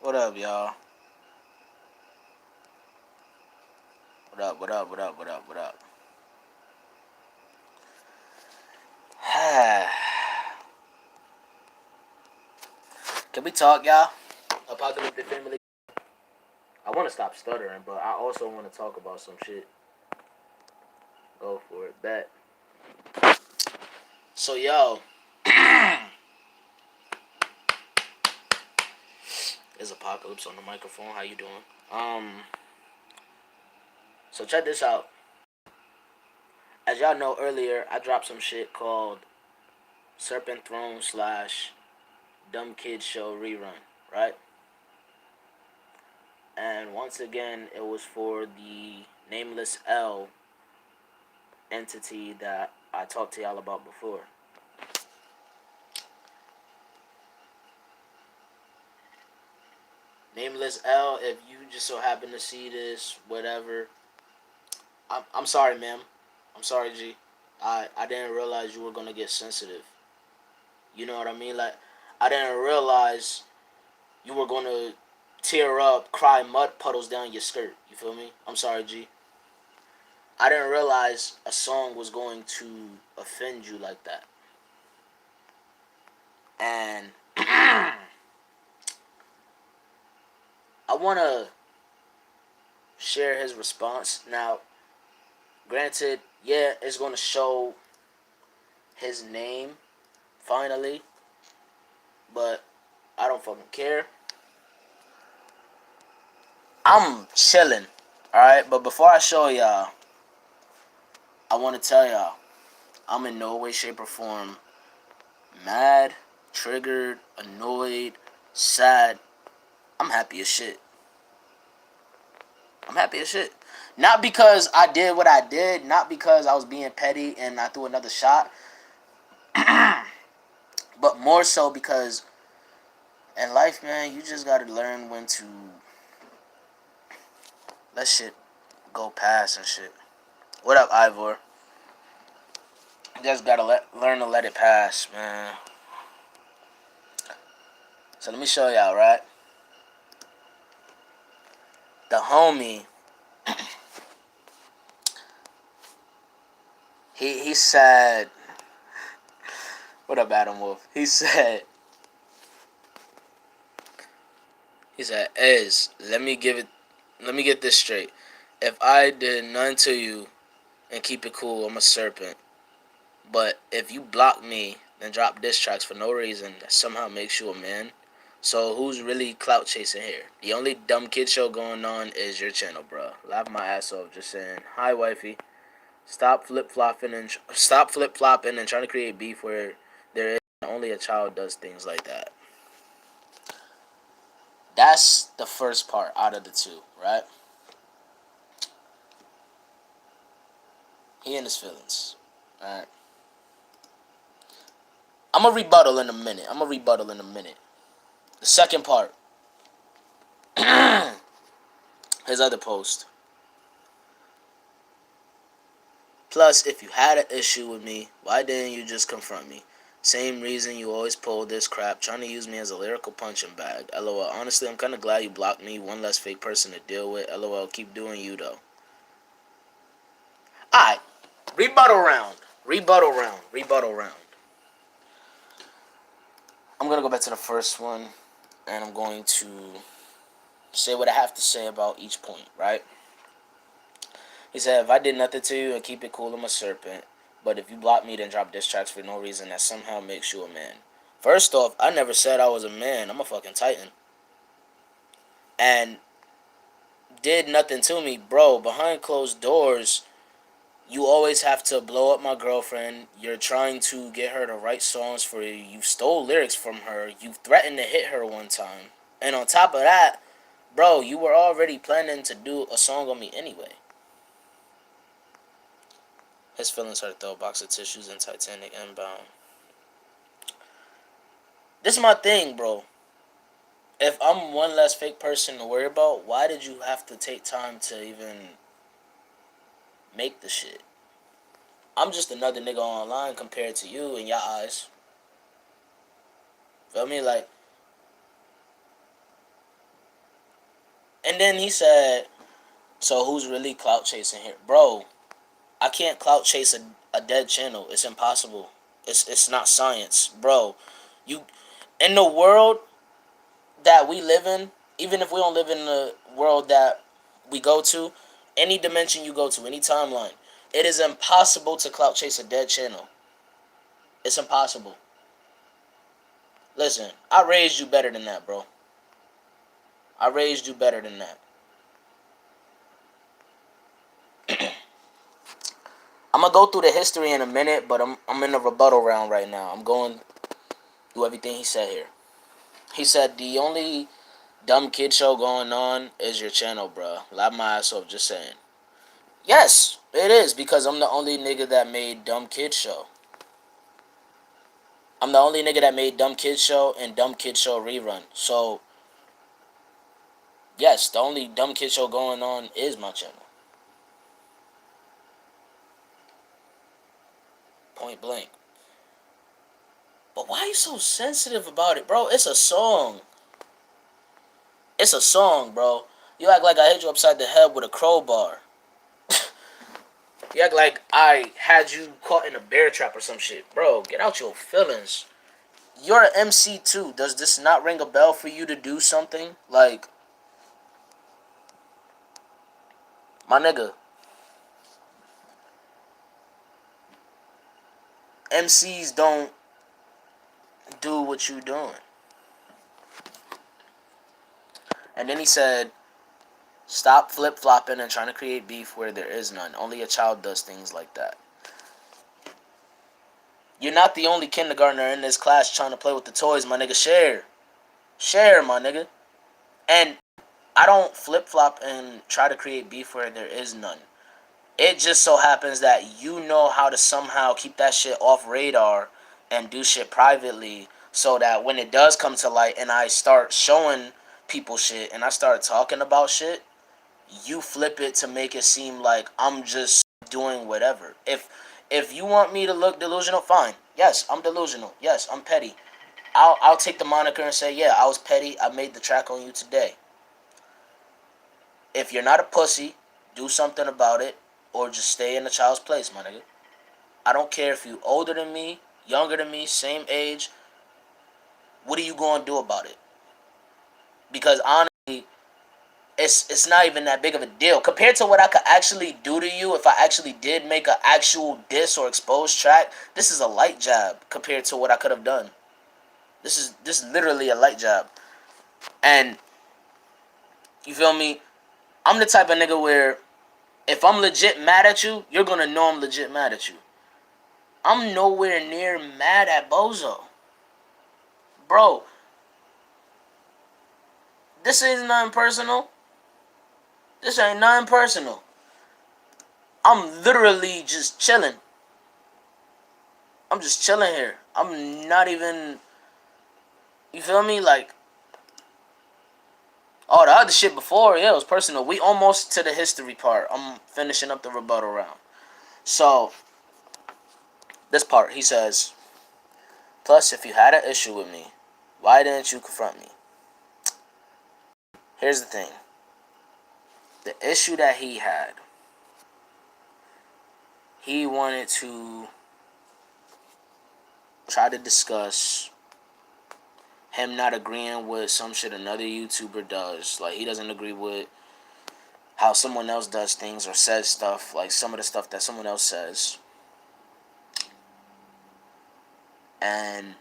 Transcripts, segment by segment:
What up, y'all? What up, what up, what up, what up, what up? Can we talk, y'all? Apocalyptic family. I want to stop stuttering, but I also want to talk about some shit. Go for it. Bet. So, yo. There's Apocalypse on the microphone. How you doing? So check this out. As y'all know earlier, I dropped some shit called Serpent Throne slash Dumb Kid Show rerun, right? And once again, it was for the Nameless L entity that I talked to y'all about before. Nameless L, if you just so happen to see this, whatever, I'm sorry, ma'am. I'm sorry, G. I didn't realize you were gonna get sensitive. You know what I mean? Like, I didn't realize you were gonna tear up, cry mud puddles down your skirt. You feel me? I'm sorry, G. I didn't realize a song was going to offend you like that. And I want to share his response. Now, granted, yeah, it's going to show his name finally, but I don't fucking care. I'm chilling, alright? But before I show y'all, I want to tell y'all, I'm in no way, shape, or form mad, triggered, annoyed, sad. I'm happy as shit. I'm happy as shit. Not because I did what I did, not because I was being petty and I threw another shot, but more so because in life, man, you just gotta learn when to let shit go past and shit. What up, Ivor? You just gotta learn to let it pass, man. So let me show y'all, right? The homie, he said, what up, Adam Wolf? He said, Ez, let me get this straight. If I did none to you and keep it cool, I'm a serpent. But if you block me, then drop diss tracks for no reason, that somehow makes you a man. So who's really clout chasing here? The only dumb kid show going on is your channel, bro. Laugh my ass off just saying, hi, wifey. Stop flip flopping and trying to create beef where there is only a child does things like that. That's the first part out of the two, right? He in his feelings. Alright. I'm gonna rebuttal in a minute. The second part. His other post. Plus, if you had an issue with me, why didn't you just confront me? Same reason you always pull this crap, trying to use me as a lyrical punching bag. LOL. Honestly, I'm kind of glad you blocked me. One less fake person to deal with. LOL. Keep doing you, though. Alright. Rebuttal round. I'm going to go back to the first one, and I'm going to say what I have to say about each point, right? He said, if I did nothing to you and keep it cool, I'm a serpent. But if you block me, then drop diss tracks for no reason, that somehow makes you a man. First off, I never said I was a man. I'm a fucking titan. And did nothing to me. Bro, behind closed doors, you always have to blow up my girlfriend. You're trying to get her to write songs for you. You stole lyrics from her. You threatened to hit her one time. And on top of that, bro, you were already planning to do a song on me anyway. His feelings hurt though. Box of tissues and Titanic inbound. This is my thing, bro. If I'm one less fake person to worry about, why did you have to take time to even make the shit? I'm just another nigga online compared to you in your eyes. Feel me? Like, And then he said, so who's really clout chasing here? Bro, I can't clout chase a dead channel. It's impossible. It's not science. Bro, you in the world that we live in, even if we don't live in the world that we go to, any dimension you go to, any timeline, it is impossible to clout chase a dead channel. It's impossible. Listen, I raised you better than that, bro. I raised you better than that. I'm gonna go through the history in a minute, but I'm in the rebuttal round right now. I'm going through everything he said here. He said the only dumb kid show going on is your channel, bro. Laugh my ass off, just saying. Yes, it is because I'm the only nigga that made dumb kid show. I'm the only nigga that made dumb kid show and dumb kid show rerun. So yes, the only dumb kid show going on is my channel. Point blank. But why are you so sensitive about it, bro? It's a song. It's a song, bro. You act like I hit you upside the head with a crowbar. You act like I had you caught in a bear trap or some shit. Bro, get out your feelings. You're an MC too. Does this not ring a bell for you to do something? Like, my nigga, MCs don't do what you doing. And then he said, stop flip-flopping and trying to create beef where there is none. Only a child does things like that. You're not the only kindergartner in this class trying to play with the toys, my nigga. Share. Share, my nigga. And I don't flip-flop and try to create beef where there is none. It just so happens that you know how to somehow keep that shit off radar and do shit privately so that when it does come to light and I start showing people shit and I start talking about shit, you flip it to make it seem like I'm just doing whatever. If you want me to look delusional, fine. Yes, I'm delusional. Yes, I'm petty. I'll take the moniker and say, yeah, I was petty. I made the track on you today. If you're not a pussy, do something about it or just stay in the child's place, my nigga. I don't care if you older than me, younger than me, same age. What are you going to do about it? Because honestly, it's not even that big of a deal compared to what I could actually do to you if I actually did make an actual diss or exposed track. This is a light job compared to what I could have done. This is literally a light job. And you feel me? I'm the type of nigga where if I'm legit mad at you, you're gonna know I'm legit mad at you. I'm nowhere near mad at Bozo. Bro, this ain't nothing personal. This ain't nothing personal. I'm literally just chilling. I'm just chilling here. I'm not even... You feel me? Like, all the other shit before, yeah, it was personal. We almost to the history part. I'm finishing up the rebuttal round. So, this part, he says, plus, if you had an issue with me, why didn't you confront me? Here's the thing. The issue that he had, he wanted to try to discuss him not agreeing with some shit another YouTuber does. Like, he doesn't agree with how someone else does things or says stuff, like some of the stuff that someone else says. And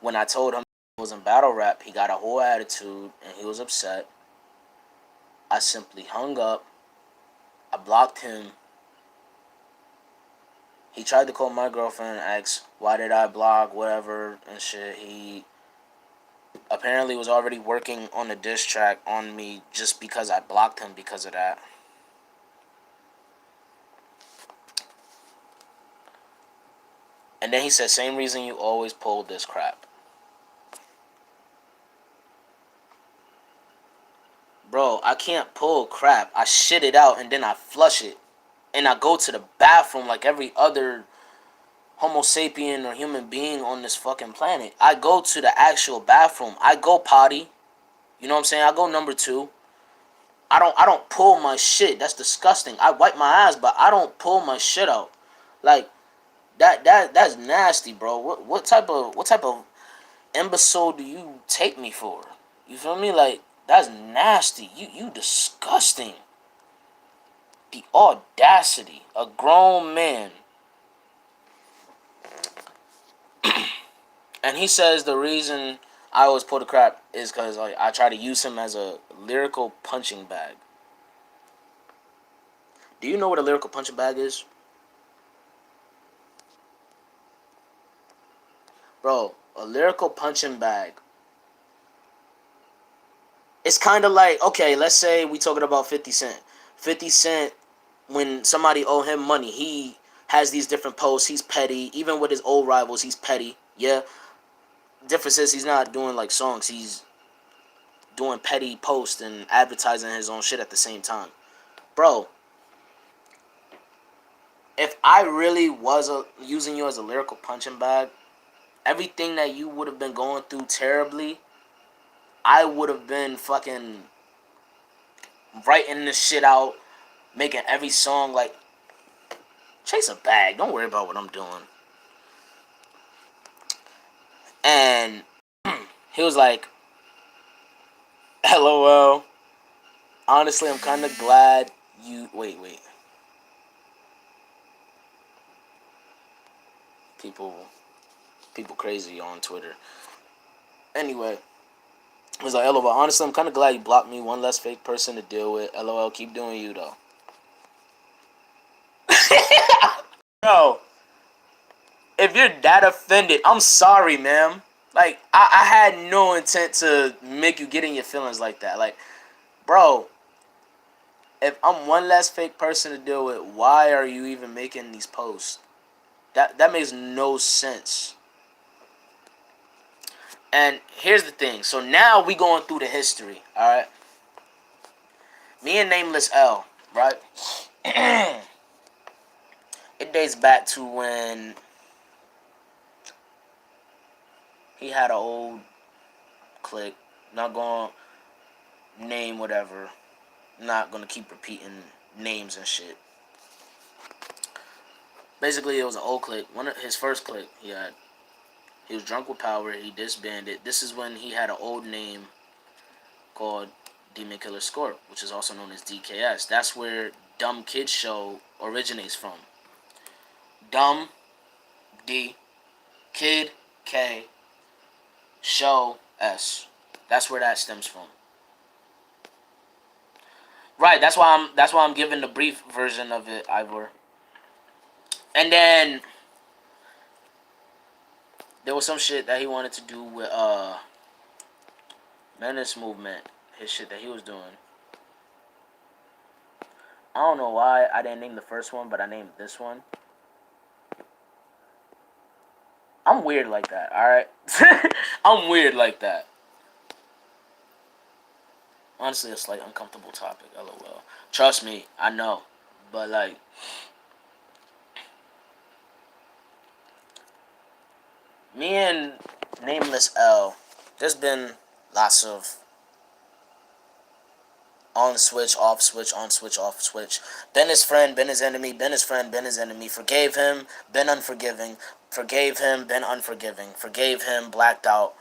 when I told him he was in battle rap, he got a whole attitude and he was upset. I simply hung up. I blocked him. He tried to call my girlfriend and ask why did I block, whatever, and shit. He apparently was already working on a diss track on me just because I blocked him because of that. And then he said, same reason you always pulled this crap. Bro, I can't pull crap. I shit it out and then I flush it. And I go to the bathroom like every other Homo sapien or human being on this fucking planet. I go to the actual bathroom. I go potty. You know what I'm saying? I go number two. I don't pull my shit. That's disgusting. I wipe my ass, but I don't pull my shit out. Like that's nasty, bro. What type of imbecile do you take me for? You feel me? Like that's nasty. You disgusting. The audacity. A grown man. And he says the reason I always pull the crap is because like, I try to use him as a lyrical punching bag. Do you know what a lyrical punching bag is? Bro, a lyrical punching bag. It's kind of like, okay, let's say we talking about 50 Cent. 50 Cent, when somebody owe him money, he has these different posts. He's petty. Even with his old rivals, he's petty. Yeah. Difference is he's not doing like songs. He's doing petty posts and advertising his own shit at the same time. Bro, if I really was using you as a lyrical punching bag, everything that you would have been going through terribly, I would have been fucking writing this shit out, making every song like chase a bag. Don't worry about what I'm doing. And he was like, LOL. Honestly, I'm kind of glad you. Wait. People crazy on Twitter. Anyway, he was like, LOL. Honestly, I'm kind of glad you blocked me. One less fake person to deal with. LOL. Keep doing you, though. Bro, if you're that offended, I'm sorry, ma'am. Like, I had no intent to make you get in your feelings like that. Like, bro, if I'm one less fake person to deal with, why are you even making these posts? That makes no sense. And here's the thing. So now we going through the history, alright? Me and Nameless L, right? It dates back to when he had an old clique. Not gonna name whatever. Not gonna keep repeating names and shit. Basically, it was an old clique. One of his first clique he had. He was drunk with power. He disbanded. This is when he had an old name called Demon Killer Scorp, which is also known as DKS. That's where Dumb Kid Show originates from. Dumb D, Kid K, Show S. That's where that stems from. Right. That's why I'm giving the brief version of it, Ivor. And then there was some shit that he wanted to do with Menace Movement. His shit that he was doing. I don't know why I didn't name the first one, but I named this one. I'm weird like that, alright? I'm weird like that. Honestly, a slight uncomfortable topic, lol. Trust me, I know. But, like, me and Nameless L, there's been lots of on switch, off switch, on switch, off switch. Been his friend, been his enemy, been his friend, been his enemy. Forgave him, been unforgiving. Forgave him, been unforgiving. Forgave him, blacked out.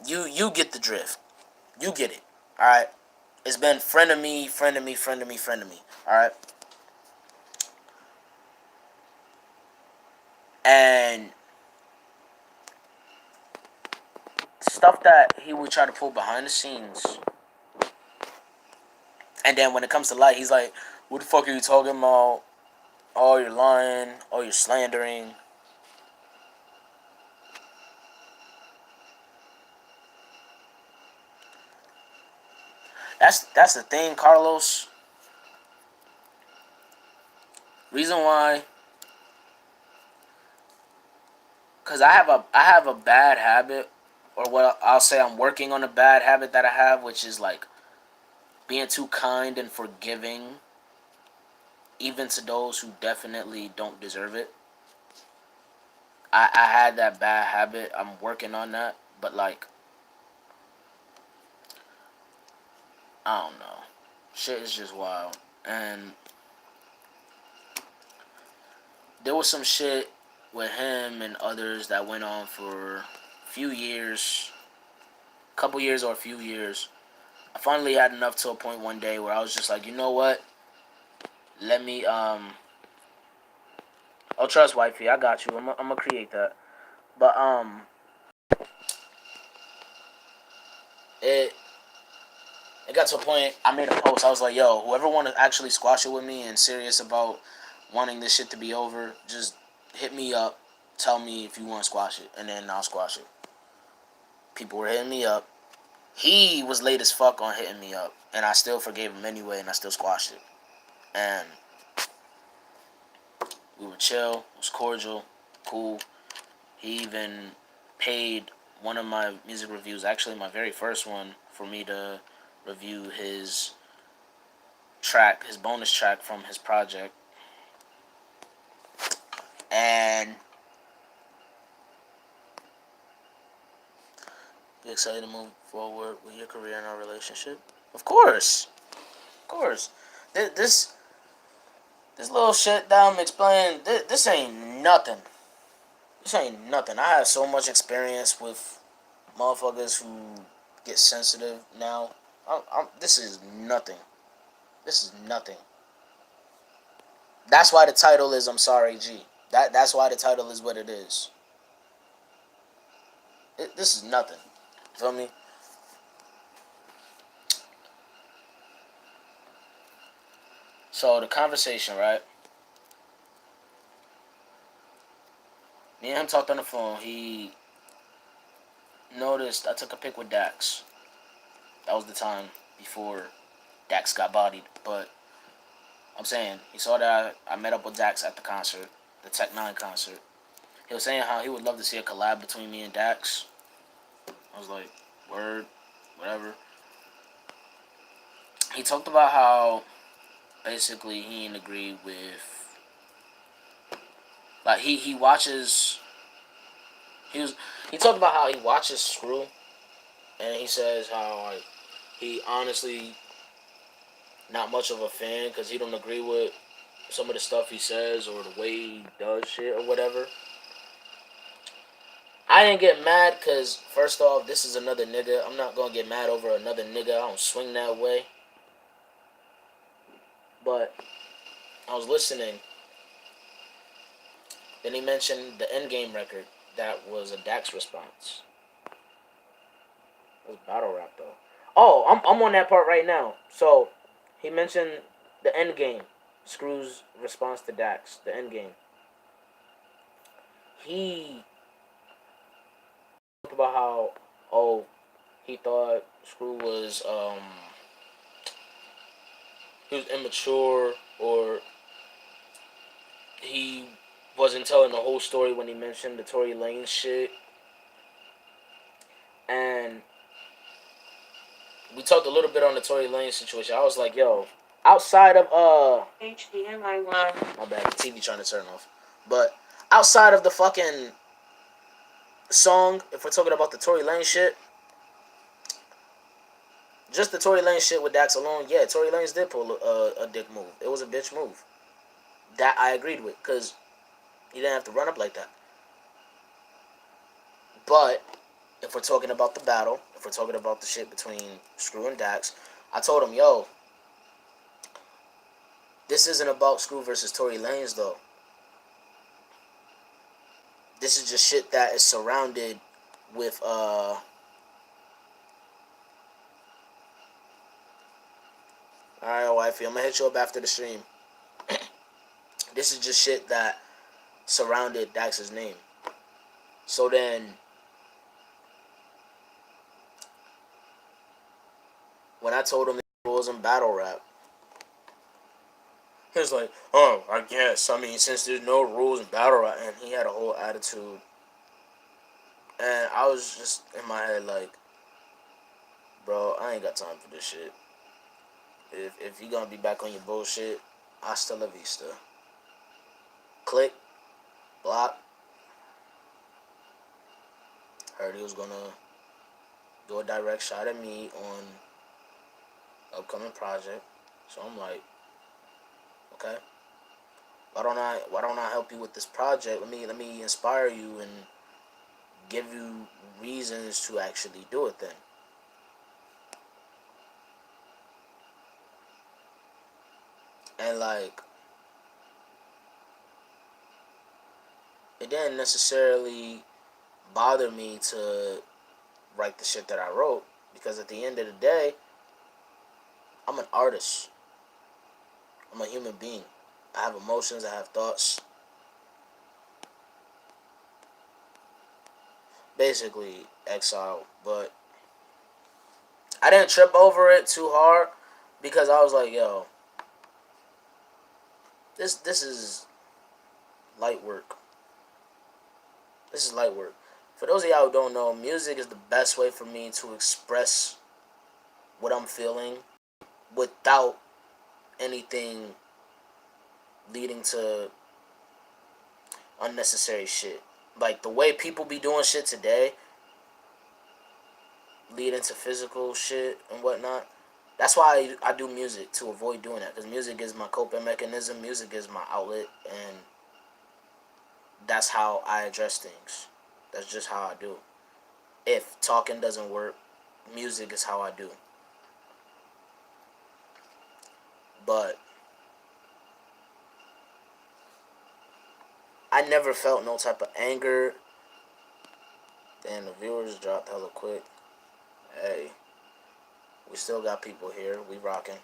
You get the drift. You get it. Alright? It's been friend of me, friend of me, friend of me, friend of me. Alright? And stuff that he would try to pull behind the scenes. And then when it comes to light, he's like, what the fuck are you talking about? Oh, you're lying. Oh, you're slandering. That's the thing, Carlos. Reason why, cause I have a bad habit, or what I'll say I'm working on a bad habit that I have, which is like being too kind and forgiving, even to those who definitely don't deserve it. I had that bad habit. I'm working on that, but like I don't know, shit is just wild. And there was some shit with him and others that went on for a few years, couple years or a few years. I finally had enough to a point one day where I was just like, you know what? Let me oh, trust wifey, I got you. I'm gonna create that. But it it got to a point. I made a post. I was like, yo, whoever want to actually squash it with me and serious about wanting this shit to be over, just hit me up. Tell me if you want to squash it, and then I'll squash it. People were hitting me up. He was late as fuck on hitting me up, and I still forgave him anyway, and I still squashed it. And we were chill. It was cordial, cool. He even paid one of my music reviews, actually my very first one, for me to review his track, his bonus track from his project. And you excited to move forward with your career and our relationship? Of course. Of course. This little shit that I'm explaining, this ain't nothing. This ain't nothing. I have so much experience with motherfuckers who get sensitive now. This is nothing. This is nothing. That's why the title is I'm Sorry G. That's why the title is what it is. This is nothing. You feel me? So the conversation, right? Me and him talked on the phone. He noticed I took a pic with Dax. That was the time before Dax got bodied. But I'm saying he saw that I met up with Dax at the concert, the Tech Nine concert. He was saying how he would love to see a collab between me and Dax. I was like, word, whatever. He talked about how basically he didn't agree with, like, he watches, he talked about how he watches Screw, and he says how like he honestly not much of a fan because he don't agree with some of the stuff he says or the way he does shit or whatever. I didn't get mad because first off, this is another nigga. I'm not gonna get mad over another nigga. I don't swing that way. But I was listening. Then he mentioned the Endgame record. That was a Dax response. It was battle rap though. Oh, I'm on that part right now. So he mentioned the Endgame. Screw's response to Dax. The Endgame. He talked about how he thought Screw was he was immature or he wasn't telling the whole story when he mentioned the Tory Lane shit. And we talked a little bit on the Tory Lane situation. I was like, yo, outside of HDMI one. My bad, the TV trying to turn off. But outside of the fucking song, if we're talking about the Tory Lane shit, just the Tory Lane shit with Dax alone, yeah, Tory Lanez did pull a dick move. It was a bitch move. That I agreed with, because he didn't have to run up like that. But if we're talking about the battle, if we're talking about the shit between Screw and Dax, I told him, yo, this isn't about Screw versus Tory Lanez though. This is just shit that is surrounded with alright, wifey, I'm gonna hit you up after the stream. This is just shit that surrounded Dax's name. So then when I told him the rules in battle rap, he was like, oh, I guess. I mean, since there's no rules in battle rap, and he had a whole attitude. And I was just in my head like, bro, I ain't got time for this shit. If you gonna be back on your bullshit, hasta la vista. Click, block, Heard he was gonna do a direct shot at me on upcoming project. So I'm like, okay, why don't I help you with this project? Let me inspire you and give you reasons to actually do it then. And like it didn't necessarily bother me to write the shit that I wrote because at the end of the day, I'm an artist. I'm a human being. I have emotions, I have thoughts. Basically, exile. But I didn't trip over it too hard because I was like, yo, this is light work. This is light work. For those of y'all who don't know, music is the best way for me to express what I'm feeling without anything leading to unnecessary shit. Like the way people be doing shit today, leading to physical shit and whatnot. That's why I do music, to avoid doing that. Because music is my coping mechanism. Music is my outlet. And that's how I address things. That's just how I do. If talking doesn't work, music is how I do. But I never felt no type of anger. Then the viewers dropped hella quick. Hey, we still got people here. We rocking.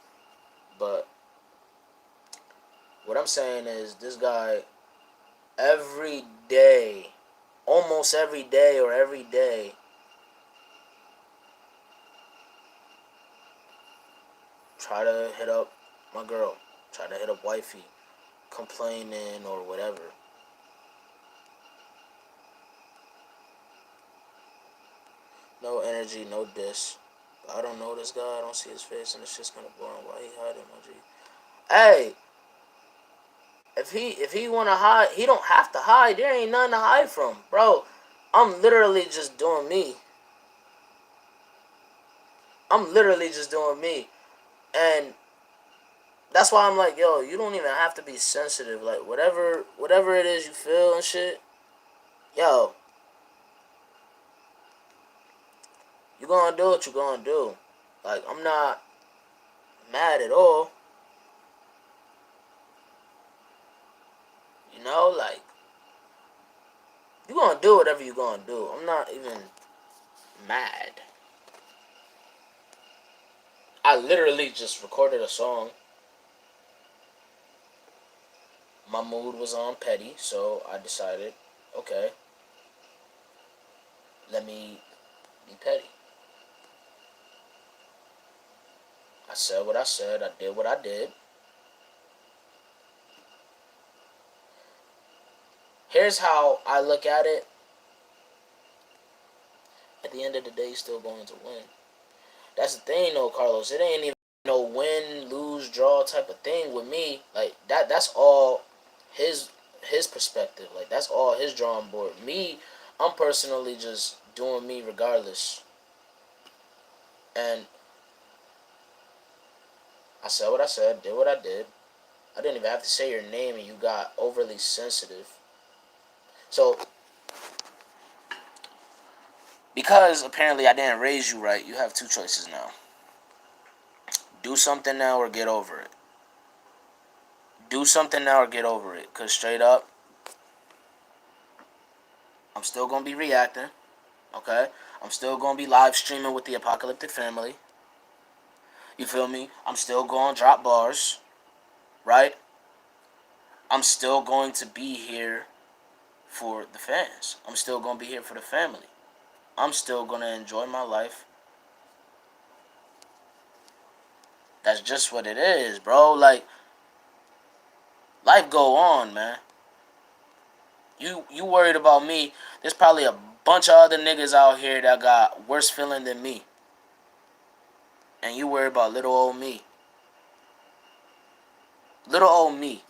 But what I'm saying is this guy every day, almost every day or every day, try to hit up my girl, try to hit up wifey, complaining or whatever. No energy, no diss. I don't know this guy. I don't see his face, and it's just kind of boring. Why he hiding, my G? Hey, if he wanna hide, he don't have to hide. There ain't nothing to hide from, bro. I'm literally just doing me. I'm literally just doing me, and that's why I'm like, yo, you don't even have to be sensitive. Like whatever it is you feel and shit, yo, you gonna do what you gonna do. Like I'm not mad at all. You know, like you gonna do whatever you gonna do. I'm not even mad. I literally just recorded a song. My mood was on petty, so I decided, okay, let me be petty. I said what I said. I did what I did. Here's how I look at it. At the end of the day, you're still going to win. That's the thing, though, Carlos. It ain't even no win, lose, draw type of thing with me. Like that. That's all his his perspective. Like that's all his drawing board. Me, I'm personally just doing me regardless. And I said what I said, did what I did. I didn't even have to say your name, and you got overly sensitive. So because apparently I didn't raise you right, you have two choices now. Do something now or get over it. Do something now or get over it. Cause straight up, I'm still gonna be reacting. Okay? I'm still gonna be live streaming with the Apocalyptic Family. You feel me? I'm still gonna drop bars. Right? I'm still going to be here for the fans. I'm still gonna be here for the family. I'm still gonna enjoy my life. That's just what it is, bro. Like, life go on, man. You worried about me. There's probably a bunch of other niggas out here that got worse feeling than me. And you worry about little old me. Little old me.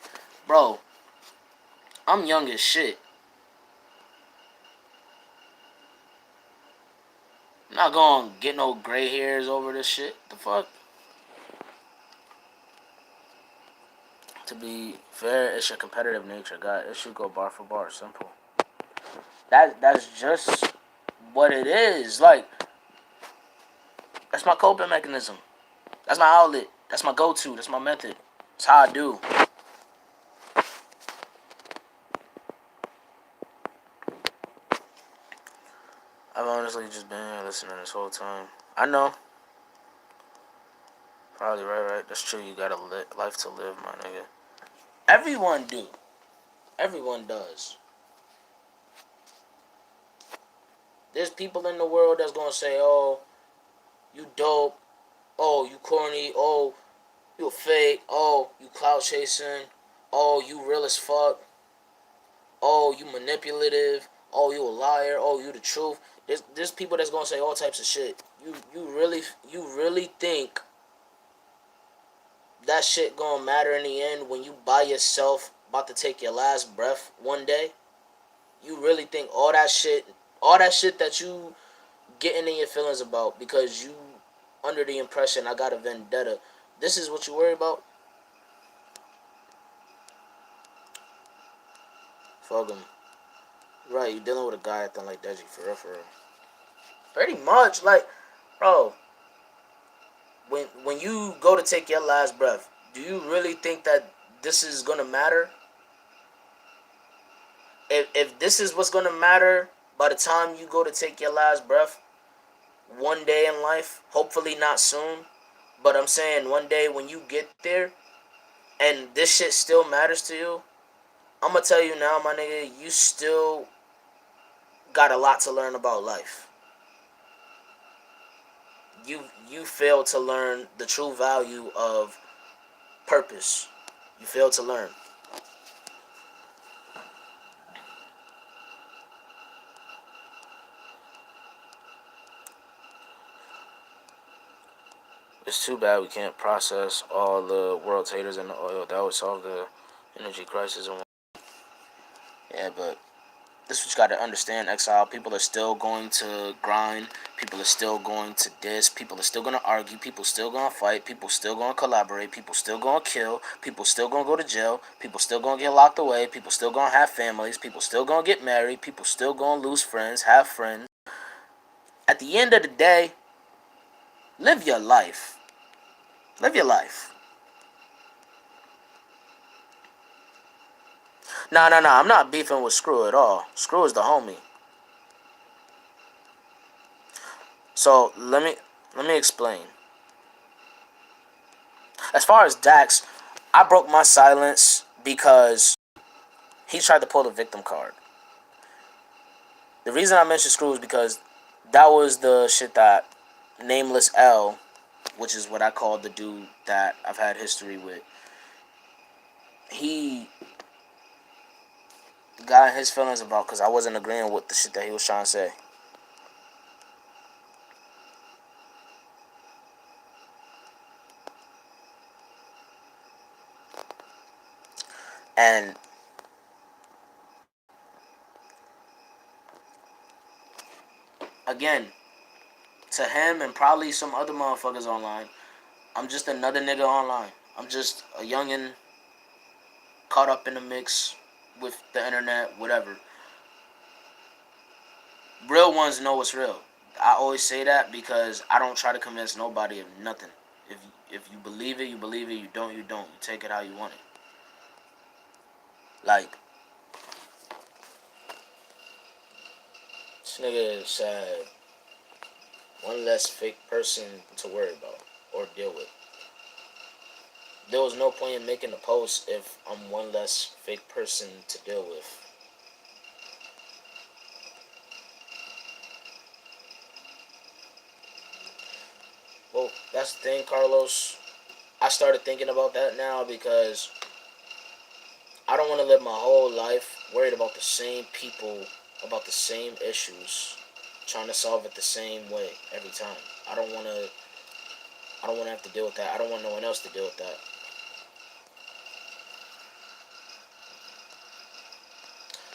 Bro, I'm young as shit. I'm not gonna get no gray hairs over this shit. The fuck? To be fair, it's your competitive nature, God. It should go bar for bar. Simple. That's just what it is. Like, that's my coping mechanism. That's my outlet. That's my go-to. That's my method. That's how I do. I've honestly just been here listening this whole time. I know. Probably right. That's true. You got a life to live, my nigga. Everyone do. Everyone does. There's people in the world that's gonna say, "Oh, you dope. Oh, you corny. Oh, you a fake. Oh, you clout chasing. Oh, you real as fuck. Oh, you manipulative. Oh, you a liar. Oh, you the truth." There's people that's gonna say all types of shit. You really think that shit gonna matter in the end when you by yourself about to take your last breath one day? You really think all that shit that you getting in your feelings about because you under the impression I got a vendetta, this is what you worry about? Fuck him. Right, you dealing with a guy acting like Deji, for real, for real. Pretty much, like, bro, when you go to take your last breath, do you really think that this is gonna matter? If this is what's gonna matter by the time you go to take your last breath, one day in life, hopefully not soon, but I'm saying one day when you get there and this shit still matters to you, I'm gonna tell you now, my nigga, you still got a lot to learn about life. You fail to learn the true value of purpose. You fail to learn. It's too bad we can't process all the world's haters in the oil. That would solve the energy crisis. Yeah, but this is what you got to understand, Exile. People are still going to grind. People are still going to diss. People are still going to argue. People still going to fight. People still going to collaborate. People still going to kill. People still going to go to jail. People still going to get locked away. People still going to have families. People still going to get married. People still going to lose friends, have friends. At the end of the day, live your life. Live your life. Nah. I'm not beefing with Screw at all. Screw is the homie. So let me explain. As far as Dax, I broke my silence because he tried to pull the victim card. The reason I mentioned Screw is because that was the shit that Nameless L, which is what I call the dude that I've had history with, he got in his feelings about because I wasn't agreeing with the shit that he was trying to say. And again, to him and probably some other motherfuckers online, I'm just another nigga online. I'm just a youngin' caught up in the mix with the internet, whatever. Real ones know what's real. I always say that because I don't try to convince nobody of nothing. If you believe it, you believe it. You don't, you don't. You take it how you want it. Like, this nigga said one less fake person to worry about or deal with. There was no point in making a post if I'm one less fake person to deal with. Well, that's the thing, Carlos. I started thinking about that now because I don't want to live my whole life worried about the same people, about the same issues, trying to solve it the same way every time. I don't want to. I don't want to have to deal with that. I don't want no one else to deal with that.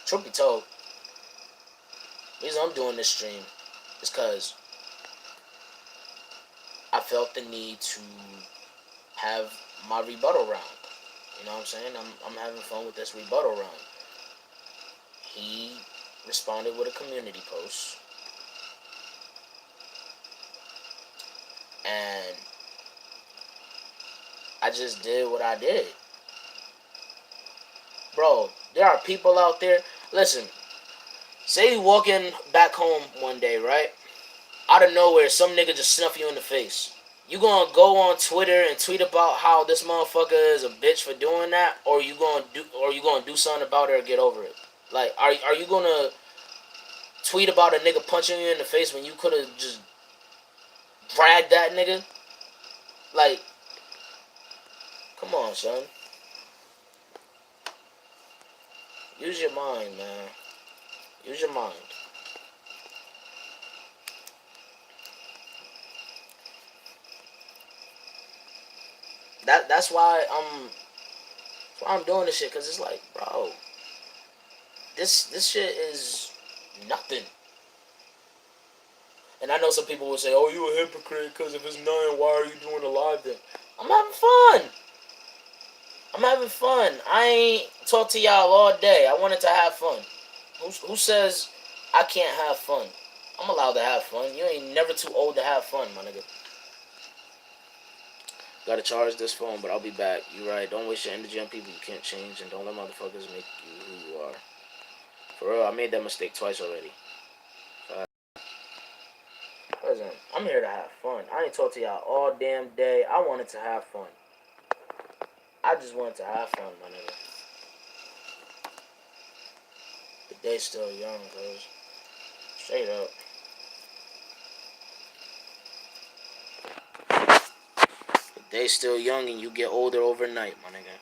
Truth be told, the reason I'm doing this stream is because felt the need to have my rebuttal round. You know what I'm saying? I'm having fun with this rebuttal round. He responded with a community post, and I just did what I did. Bro, there are people out there. Listen, say you walking back home one day, right? Out of nowhere, some nigga just snuff you in the face. You gonna go on Twitter and tweet about how this motherfucker is a bitch for doing that, or you gonna do something about it or get over it? Like, are you gonna tweet about a nigga punching you in the face when you could have just dragged that nigga? Like, come on, son. Use your mind, man. Use your mind. That's why I'm doing this shit, cause it's like, bro, this shit is nothing. And I know some people will say, "Oh, you a hypocrite because if it's nothing, why are you doing a live then?" I'm having fun. I'm having fun. I ain't talked to y'all all day. I wanted to have fun. Who says I can't have fun? I'm allowed to have fun. You ain't never too old to have fun, my nigga. Gotta charge this phone, but I'll be back. You right. Don't waste your energy on people you can't change, and don't let motherfuckers make you who you are. For real, I made that mistake twice already. Listen, I'm here to have fun. I ain't talked to y'all all damn day. I wanted to have fun. I just wanted to have fun, my nigga. The day's still young, cuz. Straight up. The day's still young and you get older overnight, my nigga.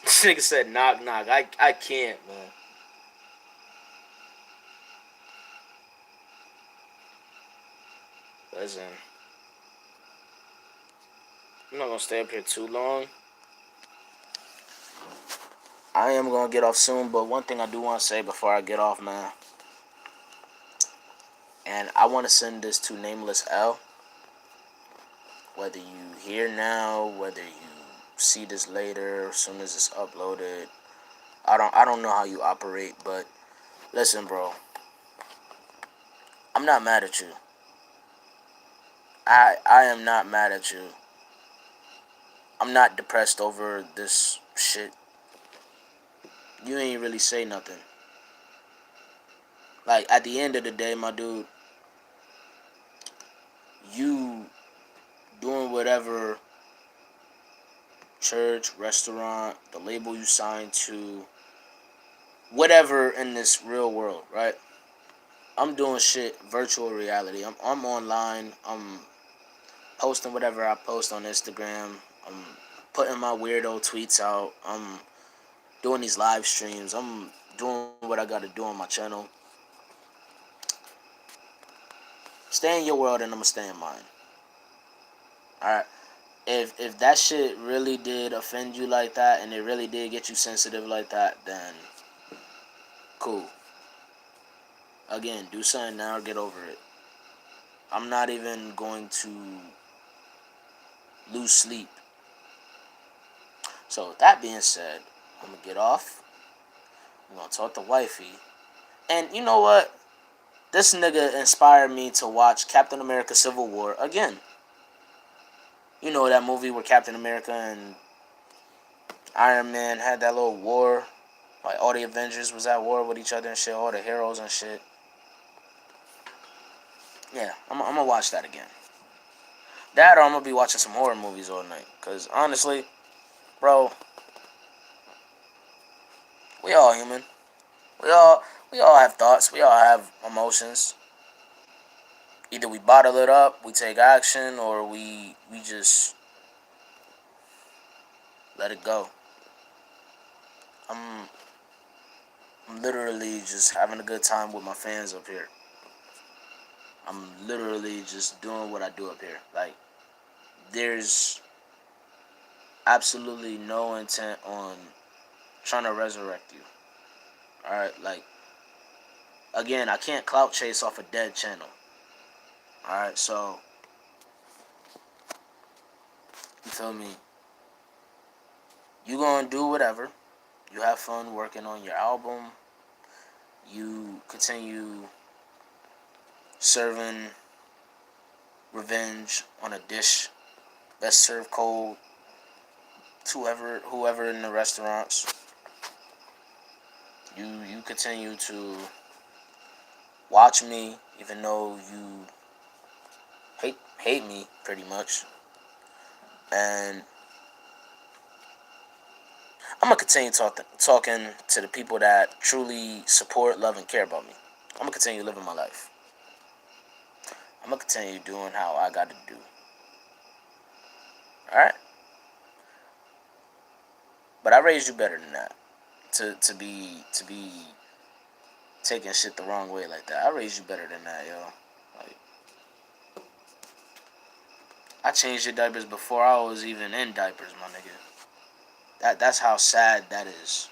This nigga said knock knock. I can't, man. Listen. I'm not gonna stay up here too long. I am gonna get off soon, but one thing I do want to say before I get off, man, and I want to send this to Nameless L. Whether you hear now, whether you see this later, as soon as it's uploaded, I don't know how you operate, but listen, bro, I'm not mad at you. I am not mad at you. I'm not depressed over this shit. You ain't really say nothing. Like, at the end of the day, my dude, you doing whatever church, restaurant, the label you signed to, whatever in this real world, right? I'm doing shit virtual reality. I'm online. I'm posting whatever I post on Instagram. I'm putting my weirdo tweets out. I'm doing these live streams. I'm doing what I got to do on my channel. Stay in your world and I'm gonna stay in mine. All right. If that shit really did offend you like that and it really did get you sensitive like that, then cool. Again, do something now or get over it. I'm not even going to lose sleep. So with that being said, I'm gonna get off. I'm gonna talk to wifey. And you know what? This nigga inspired me to watch Captain America Civil War again. You know that movie where Captain America and Iron Man had that little war? Like all the Avengers was at war with each other and shit, all the heroes and shit. Yeah, I'm gonna watch that again. That or I'm gonna be watching some horror movies all night. Cause honestly, bro, we all human. We all we all have thoughts. We all have emotions. Either we bottle it up, we take action, or we just let it go. I'm I'm literally just having a good time with my fans up here. I'm literally just doing what I do up here. Like, there's absolutely no intent on trying to resurrect you. Alright, like, again, I can't clout chase off a dead channel. Alright, so, you feel me? You gonna do whatever. You have fun working on your album. You continue serving revenge on a dish that's served cold to whoever in the restaurants. You continue to watch me, even though you hate me pretty much, and I'm gonna continue talking to the people that truly support, love, and care about me. I'm gonna continue living my life. I'm gonna continue doing how I got to do. All right, but I raised you better than that. To be taking shit the wrong way like that. I raised you better than that, yo. Like, I changed your diapers before I was even in diapers, my nigga. That's how sad that is.